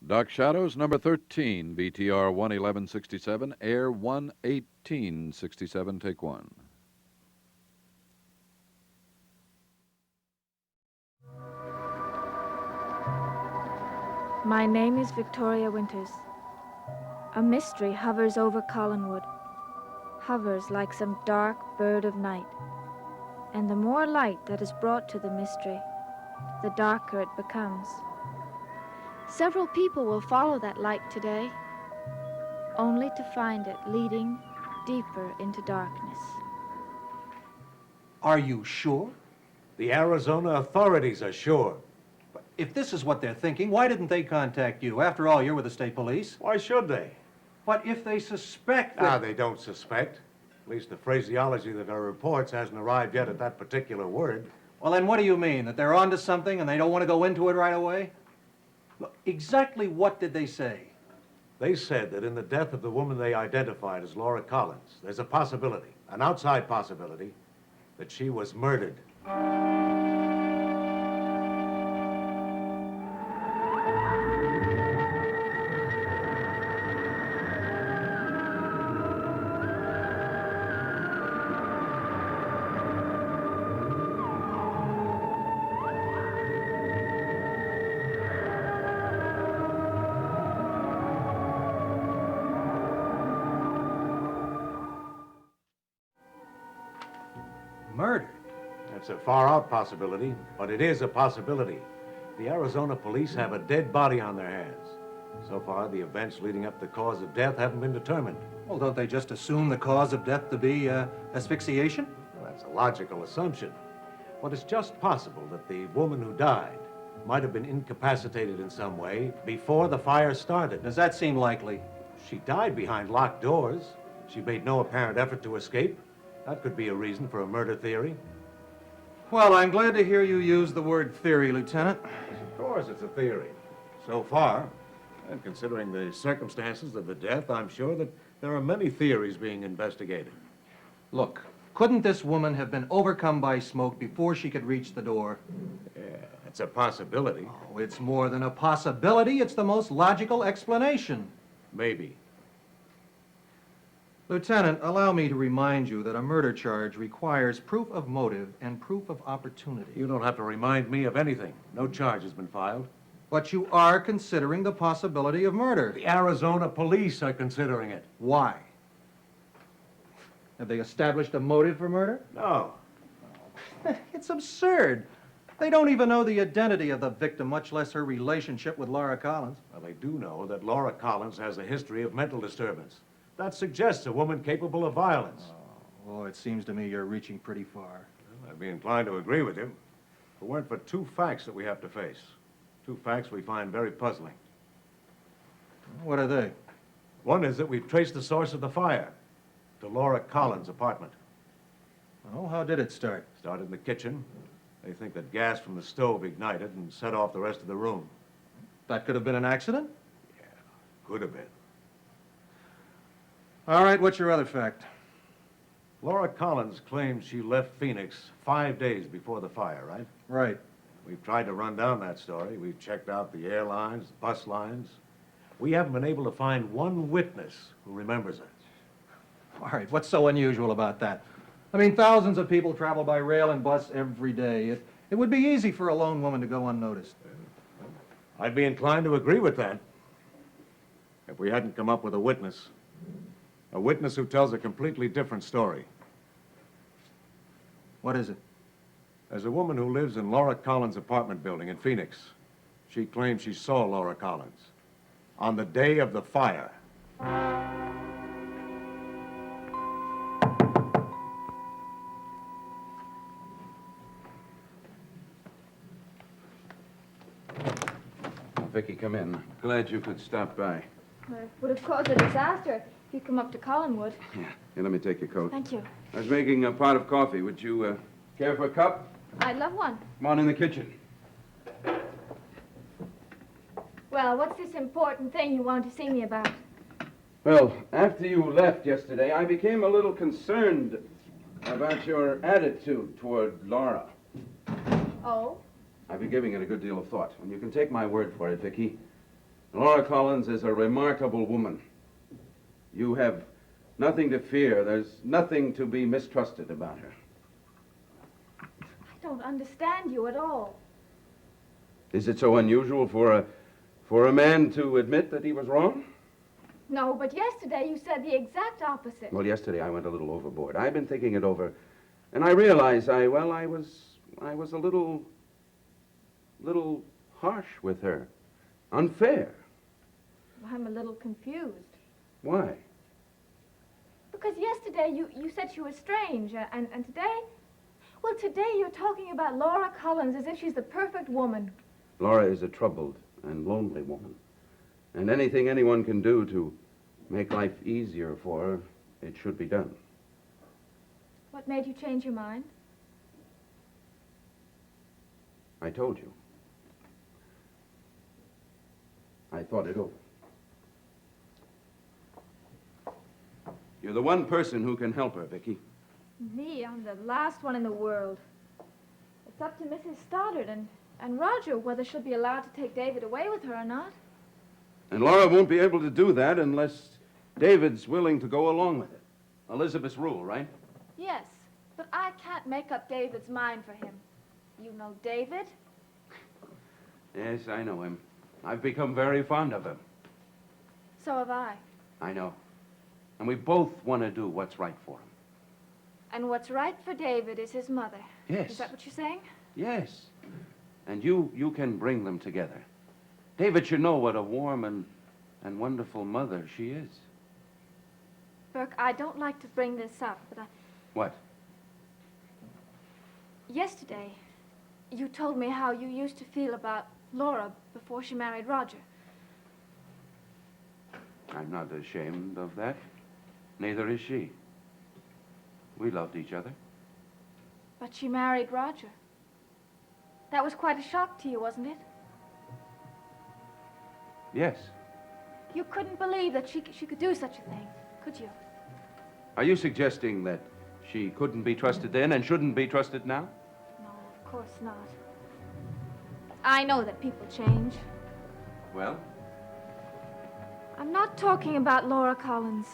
Dark Shadows, number 13, BTR 11167, Air 11867, take one. My name is Victoria Winters. A mystery hovers over Collinwood, hovers like some dark bird of night. And the more light that is brought to the mystery, the darker it becomes. Several people will follow that light today, only to find it leading deeper into darkness. Are you sure? The Arizona authorities are sure. If this is what they're thinking, why didn't they contact you? After all, you're with the state police. Why should they? But if they suspect that... Ah, they don't suspect. At least the phraseology that our reports hasn't arrived yet at that particular word. Well, then what do you mean? That they're onto something and they don't want to go into it right away? Look, exactly what did they say? They said that in the death of the woman they identified as Laura Collins, there's a possibility, an outside possibility, that she was murdered. Murder? That's a far-out possibility, but it is a possibility. The Arizona police have a dead body on their hands. So far, the events leading up to the cause of death haven't been determined. Well, don't they just assume the cause of death to be asphyxiation? Well, that's a logical assumption. But it's just possible that the woman who died might have been incapacitated in some way before the fire started. Does that seem likely? She died behind locked doors. She made no apparent effort to escape. That could be a reason for a murder theory. Well, I'm glad to hear you use the word theory, Lieutenant. Of course, it's a theory. So far, and considering the circumstances of the death, I'm sure that there are many theories being investigated. Look, couldn't this woman have been overcome by smoke before she could reach the door? Yeah, it's a possibility. Oh, it's more than a possibility. It's the most logical explanation. Maybe. Lieutenant, allow me to remind you that a murder charge requires proof of motive and proof of opportunity. You don't have to remind me of anything. No charge has been filed. But you are considering the possibility of murder. The Arizona police are considering it. Why? Have they established a motive for murder? No. It's absurd. They don't even know the identity of the victim, much less her relationship with Laura Collins. Well, they do know that Laura Collins has a history of mental disturbance. That suggests a woman capable of violence. Oh, it seems to me you're reaching pretty far. Well, I'd be inclined to agree with you. If it weren't for two facts that we have to face. Two facts we find very puzzling. What are they? One is that we've traced the source of the fire to Laura Collins' apartment. Oh, how did it start? Started in the kitchen. They think that gas from the stove ignited and set off the rest of the room. That could have been an accident? Could have been. All right, what's your other fact? Laura Collins claims she left Phoenix 5 days before the fire, right? Right. We've tried to run down that story. We've checked out the airlines, bus lines. We haven't been able to find one witness who remembers it. All right, what's so unusual about that? I mean, thousands of people travel by rail and bus every day. It would be easy for a lone woman to go unnoticed. I'd be inclined to agree with that if we hadn't come up with a witness. A witness who tells a completely different story. What is it? There's a woman who lives in Laura Collins' apartment building in Phoenix. She claims she saw Laura Collins on the day of the fire. Vicky, come in. Glad you could stop by. It would have caused a disaster if you come up to Collinwood. Yeah. Here, let me take your coat. Thank you. I was making a pot of coffee. Would you care for a cup? I'd love one. Come on in the kitchen. Well, what's this important thing you want to see me about? Well, after you left yesterday, I became a little concerned about your attitude toward Laura. Oh? I've been giving it a good deal of thought, and you can take my word for it, Vicky. Laura Collins is a remarkable woman. You have nothing to fear. There's nothing to be mistrusted about her. I don't understand you at all. Is it so unusual for a man to admit that he was wrong? No, but yesterday you said the exact opposite. Well, yesterday I went a little overboard. I've been thinking it over, and I realized I was a little harsh with her. Unfair. I'm a little confused. Why? Because yesterday you said she was strange, and today? Well, today you're talking about Laura Collins as if she's the perfect woman. Laura is a troubled and lonely woman. And anything anyone can do to make life easier for her, it should be done. What made you change your mind? I told you. I thought it over. You're the one person who can help her, Vicky. Me, I'm the last one in the world. It's up to Mrs. Stoddard and Roger whether she'll be allowed to take David away with her or not. And Laura won't be able to do that unless David's willing to go along with it. Elizabeth's rule, right? Yes, but I can't make up David's mind for him. You know David? Yes, I know him. I've become very fond of him. So have I. I know. And we both want to do what's right for him. And what's right for David is his mother. Yes. Is that what you're saying? Yes. And you can bring them together. David should know what a warm and wonderful mother she is. Burke, I don't like to bring this up, but What? yesterday, you told me how you used to feel about Laura before she married Roger. I'm not ashamed of that. Neither is she. We loved each other. But she married Roger. That was quite a shock to you, wasn't it? Yes. You couldn't believe that she could do such a thing, could you? Are you suggesting that she couldn't be trusted then and shouldn't be trusted now? No, of course not. I know that people change. Well? I'm not talking about Laura Collins.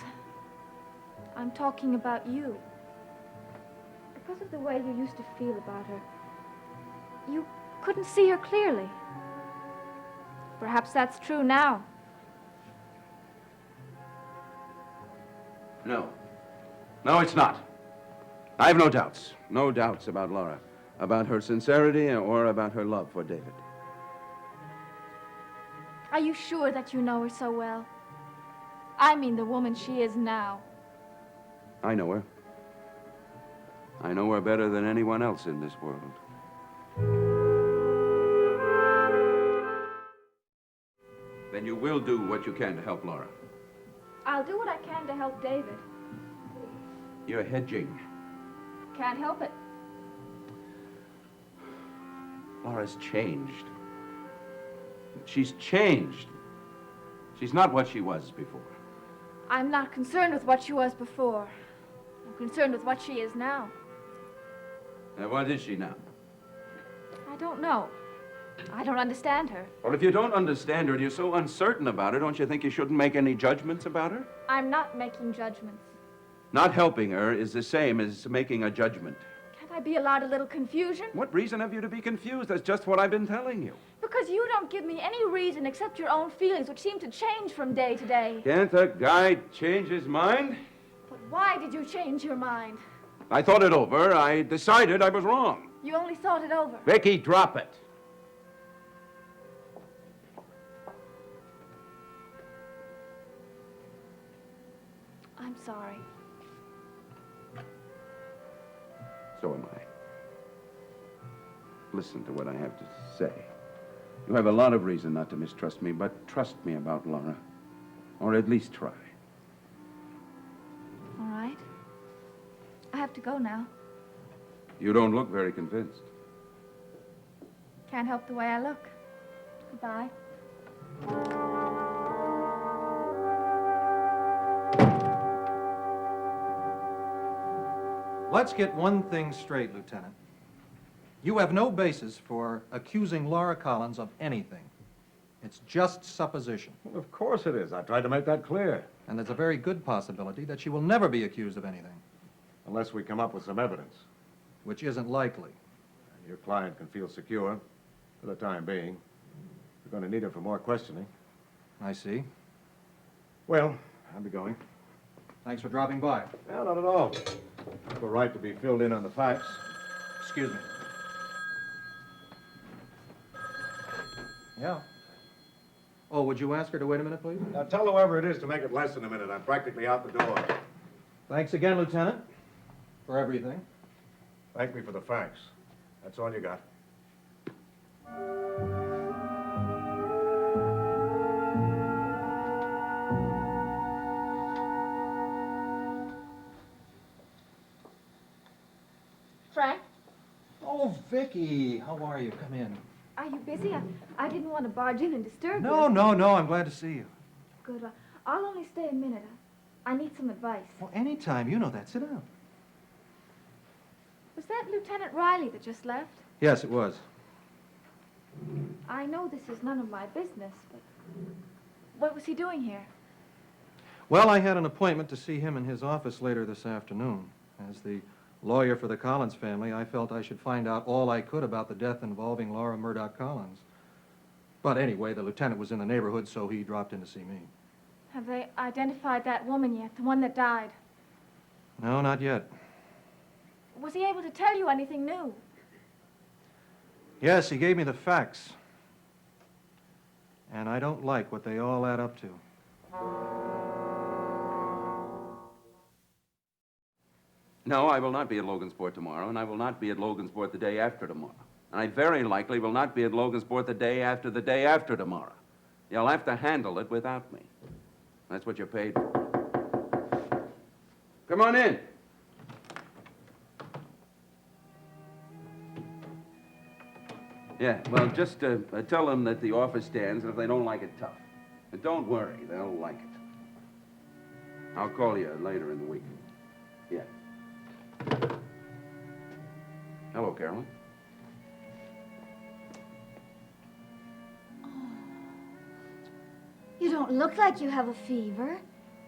I'm talking about you. Because of the way you used to feel about her, you couldn't see her clearly. Perhaps that's true now. No. No, it's not. I have no doubts. No doubts about Laura. About her sincerity or about her love for David. Are you sure that you know her so well? I mean the woman she is now. I know her. I know her better than anyone else in this world. Then you will do what you can to help Laura. I'll do what I can to help David. You're hedging. Can't help it. Laura's changed. She's changed. She's not what she was before. I'm not concerned with what she was before. I'm concerned with what she is now. And what is she now? I don't know. I don't understand her. Well, if you don't understand her and you're so uncertain about her, don't you think you shouldn't make any judgments about her? I'm not making judgments. Not helping her is the same as making a judgment. Can't I be allowed a little confusion? What reason have you to be confused? That's just what I've been telling you. Because you don't give me any reason except your own feelings, which seem to change from day to day. Can't a guy change his mind? But why did you change your mind? I thought it over. I decided I was wrong. You only thought it over. Vicky, drop it. I'm sorry. So am I. Listen to what I have to say. You have a lot of reason not to mistrust me, but trust me about Laura. Or at least try. All right. I have to go now. You don't look very convinced. Can't help the way I look. Goodbye. Let's get one thing straight, Lieutenant. You have no basis for accusing Laura Collins of anything. It's just supposition. Well, of course it is. I tried to make that clear. And there's a very good possibility that she will never be accused of anything, Unless we come up with some evidence. which isn't likely. Your client can feel secure for the time being. We're going to need her for more questioning. I see. Well, I'll be going. Thanks for dropping by. No, not at all. You have a right to be filled in on the facts. Excuse me. Yeah. Oh, would you ask her to wait a minute, please? Now, tell whoever it is to make it less than a minute. I'm practically out the door. Thanks again, Lieutenant, for everything. Thank me for the facts. That's all you got. Frank, Oh, Vicky, how are you? Come in. are you busy? I didn't want to barge in and disturb you. No, I'm glad to see you. Good. I'll only stay a minute. I need some advice. Well, anytime, you know that. Sit down. Was that Lieutenant Riley that just left? Yes, it was. I know this is none of my business, but what was he doing here? Well, I had an appointment to see him in his office later this afternoon. As the lawyer for the Collins family, I felt I should find out all I could about the death involving Laura Murdoch Collins. But anyway, the lieutenant was in the neighborhood, so he dropped in to see me. Have they identified that woman yet, the one that died? No, not yet. Was he able to tell you anything new? Yes, he gave me the facts. And I don't like what they all add up to. No, I will not be at Logansport tomorrow, and I will not be at Logansport the day after tomorrow. And I very likely will not be at Logansport the day after tomorrow. You'll have to handle it without me. That's what you're paid for. Come on in. Yeah, well, just tell them that the offer stands, and if they don't like it, tough. But don't worry, they'll like it. I'll call you later in the week. Yeah. Hello, Carolyn. You don't look like you have a fever.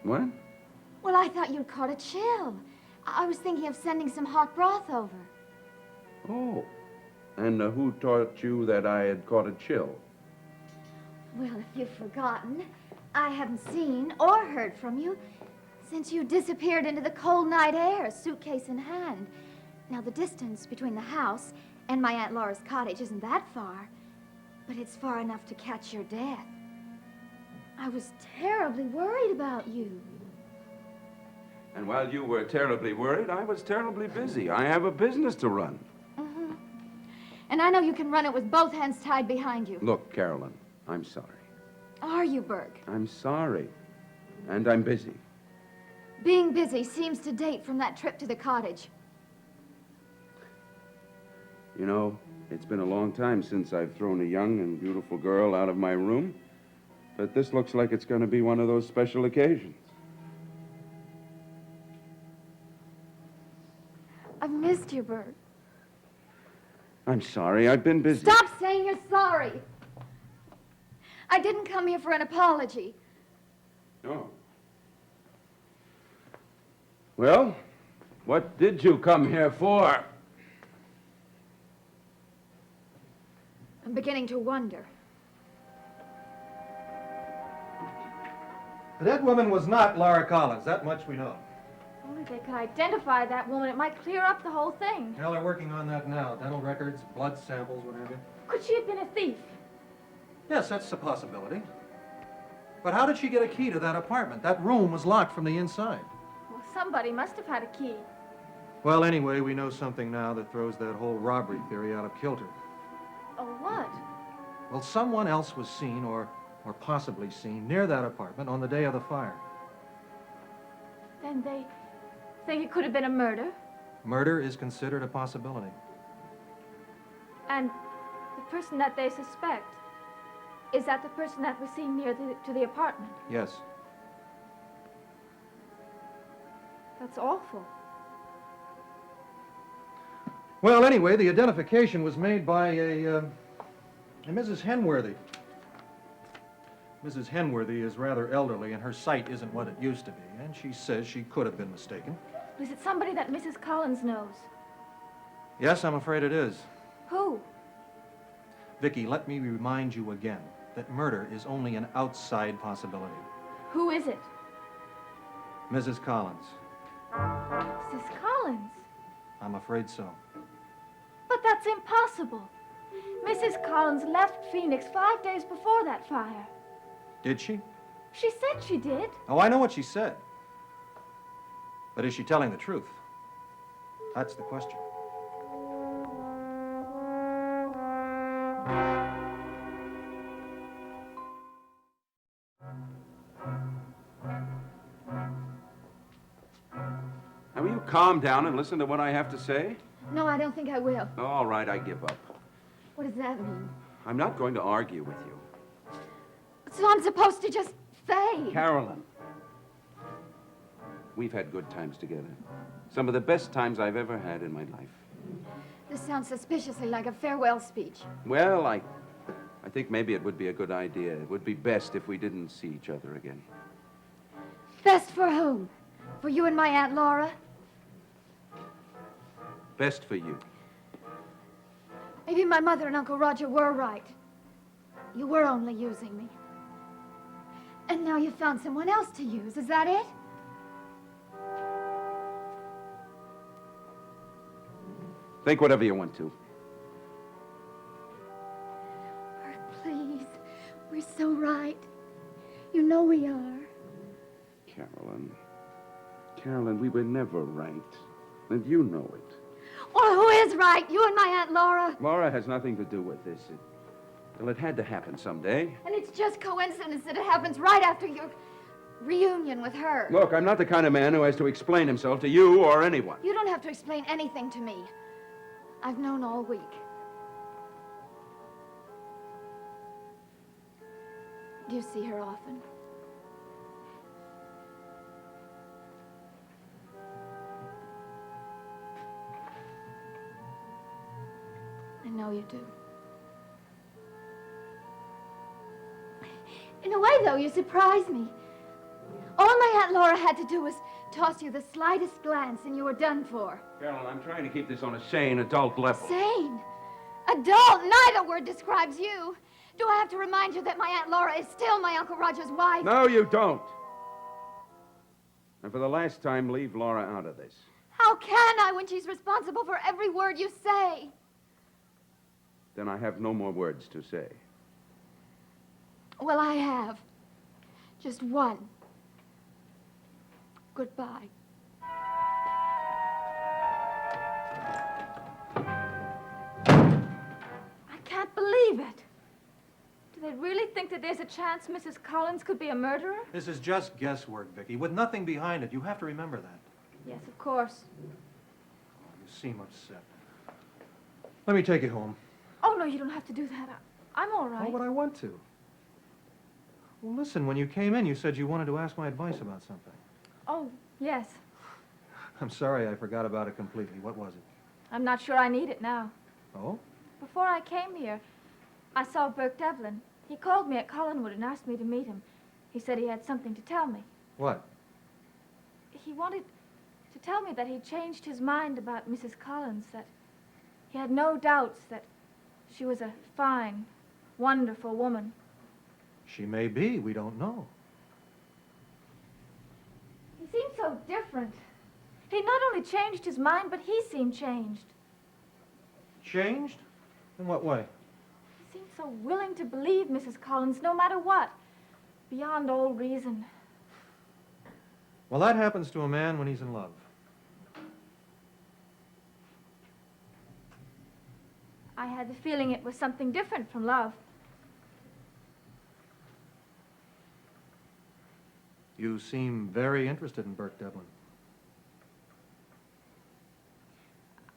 What? Well, I thought you'd caught a chill. I was thinking of sending some hot broth over. Oh. And who taught you that I had caught a chill? Well, if you've forgotten, I haven't seen or heard from you since you disappeared into the cold night air, suitcase in hand. Now, the distance between the house and my Aunt Laura's cottage isn't that far, but it's far enough to catch your death. I was terribly worried about you. And while you were terribly worried, I was terribly busy. I have a business to run. Mm-hmm. And I know you can run it with both hands tied behind you. Look, Carolyn, I'm sorry. Are you, Berg? I'm sorry. And I'm busy. Being busy seems to date from that trip to the cottage. You know, it's been a long time since I've thrown a young and beautiful girl out of my room, but this looks like it's going to be one of those special occasions. I've missed you, Berg. I'm sorry, I've been busy. Stop saying you're sorry. I didn't come here for an apology. Oh. Well, what did you come here for? I'm beginning to wonder. The dead woman was not Laura Collins. That much we know. Only if they could identify that woman, it might clear up the whole thing. Well, they're working on that now. Dental records, blood samples, what have you. Could she have been a thief? Yes, that's a possibility. But how did she get a key to that apartment? That room was locked from the inside. Well, somebody must have had a key. Well, anyway, we know something now that throws that whole robbery theory out of kilter. Oh, what? Well, someone else was seen, or possibly seen, near that apartment on the day of the fire. Then they think it could have been a murder? Murder is considered a possibility. And the person that they suspect, is that the person that was seen near to the apartment? Yes. That's awful. Well, anyway, the identification was made by a Mrs. Henworthy. Mrs. Henworthy is rather elderly, and her sight isn't what it used to be, and she says she could have been mistaken. Is it somebody that Mrs. Collins knows? Yes, I'm afraid it is. Who? Vicky, let me remind you again that murder is only an outside possibility. Who is it? Mrs. Collins. Mrs. Collins? I'm afraid so. But that's impossible. Mrs. Collins left Phoenix 5 days before that fire. Did she? She said she did. Oh, I know what she said. But is she telling the truth? That's the question. Now, will you calm down and listen to what I have to say? No, I don't think I will. All right, I give up. What does that mean? I'm not going to argue with you. So I'm supposed to just fade? Carolyn, we've had good times together. Some of the best times I've ever had in my life. This sounds suspiciously like a farewell speech. Well, I think maybe it would be a good idea. It would be best if we didn't see each other again. Best for whom? For you and my Aunt Laura? Best for you. Maybe my mother and Uncle Roger were right. You were only using me. And now you've found someone else to use. Is that it? Think whatever you want to. Bert, please. We're so right. You know we are. Carolyn, we were never right. And you know it. Well, who is right? You and my Aunt Laura? Laura has nothing to do with this. Well, it had to happen someday. And it's just coincidence that it happens right after your reunion with her. Look, I'm not the kind of man who has to explain himself to you or anyone. You don't have to explain anything to me. I've known all week. Do you see her often? I know you do. In a way, though, you surprise me. All my Aunt Laura had to do was toss you the slightest glance and you were done for. Carolyn, I'm trying to keep this on a sane, adult level. Sane? Adult? Neither word describes you. Do I have to remind you that my Aunt Laura is still my Uncle Roger's wife? No, you don't. And for the last time, leave Laura out of this. How can I when she's responsible for every word you say? Then I have no more words to say. Well, I have. Just one. Goodbye. I can't believe it. Do they really think that there's a chance Mrs. Collins could be a murderer? This is just guesswork, Vicky, with nothing behind it. You have to remember that. Yes, of course. You seem upset. Let me take you home. Oh, no, you don't have to do that. I'm all right. Oh, but I want to. Well, listen, when you came in, you said you wanted to ask my advice about something. Oh, yes. I'm sorry I forgot about it completely. What was it? I'm not sure I need it now. Oh? Before I came here, I saw Burke Devlin. He called me at Collinwood and asked me to meet him. He said he had something to tell me. What? He wanted to tell me that he'd changed his mind about Mrs. Collins, that he had no doubts that she was a fine, wonderful woman. She may be. We don't know. He seemed so different. He not only changed his mind, but he seemed changed. Changed? In what way? He seemed so willing to believe Mrs. Collins no matter what, beyond all reason. Well, that happens to a man when he's in love. I had the feeling it was something different from love. You seem very interested in Burke Devlin.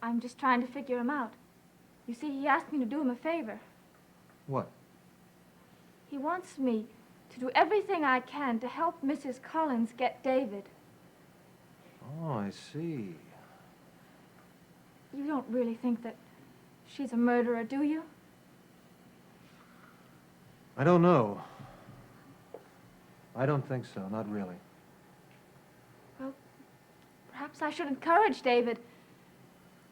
I'm just trying to figure him out. You see, he asked me to do him a favor. What? He wants me to do everything I can to help Mrs. Collins get David. Oh, I see. You don't really think that she's a murderer, do you? I don't know. I don't think so, not really. Well, perhaps I should encourage David.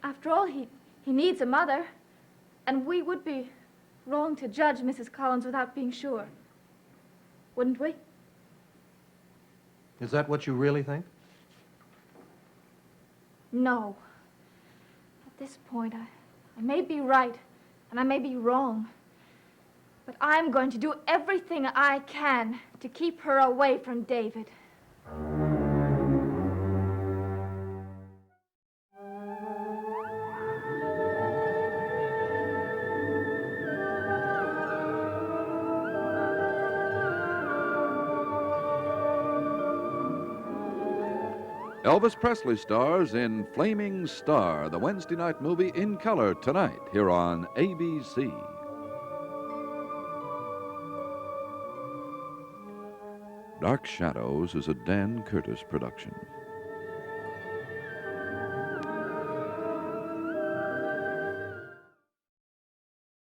After all, he needs a mother, and we would be wrong to judge Mrs. Collins without being sure. Wouldn't we? Is that what you really think? No. At this point, I may be right, and I may be wrong. But I'm going to do everything I can to keep her away from David. Elvis Presley stars in Flaming Star, the Wednesday night movie in color tonight here on ABC. Dark Shadows is a Dan Curtis production.